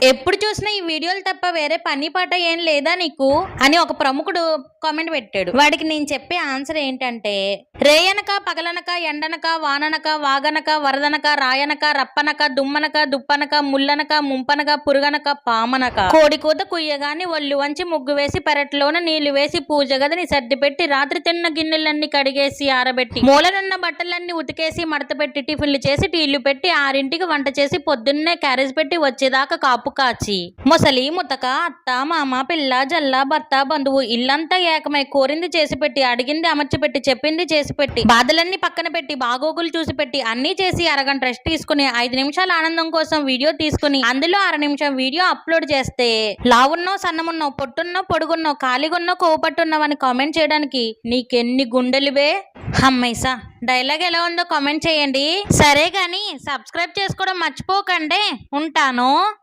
ఎప్పుడు చూసినా ఈ వీడియోలు తప్ప వేరే పని పాట ఏం లేదా నీకు అని ఒక ప్రముఖుడు కామెంట్ పెట్టాడు. వాడికి నేను చెప్పే ఆన్సర్ ఏంటంటే, రేయనక పగలనక ఎండనక వాననక వాగనక వరదనక రాయనక రప్పనక దుమ్మనక దుప్పనక ముల్లనక ముంపనక పురుగనక పామనక కోడి కూత కుయ్యగాని ఒళ్ళు వంచి ముగ్గు వేసి పెరట్లోన నీళ్లు వేసి పూజ గదిని సర్ది పెట్టి రాత్రి తిన్న గిన్నెలన్నీ కడిగేసి ఆరబెట్టి మూలనున్న బట్టలన్నీ ఉతికేసి మడత పెట్టి టిఫిన్లు చేసి టీళ్లు పెట్టి 6ంటికి వంట చేసి పొద్దున్నే క్యారేజ్ పెట్టి వచ్చేదాకా కాపు కాచి ముసలి ముతక అత్త మామ పిల్ల జల్ల భర్త బంధువు ఇల్లంతా ఏకమై కోరింది చేసి పెట్టి అడిగింది అమర్చి పెట్టి చెప్పింది చేసి పెట్టి బాధలన్నీ పక్కన పెట్టి బాగోగులు చూసి పెట్టి అన్ని చేసి అరగంట రెస్ట్ తీసుకుని 5 నిమిషాల ఆనందం కోసం వీడియో తీసుకుని అందులో 1/2 నిమిషం వీడియో అప్లోడ్ చేస్తే లావున్నో సన్నమున్నో పొట్టున్నో పొడుగున్నో ఖాళీగున్నో కోపట్టున్నావని కామెంట్ చేయడానికి నీకెన్ని గుండెలువే. అమ్మైసా డైలాగ్ ఎలా ఉందో కామెంట్ చేయండి. సరే గాని సబ్స్క్రైబ్ చేసుకోవడం మర్చిపోకండి. ఉంటాను.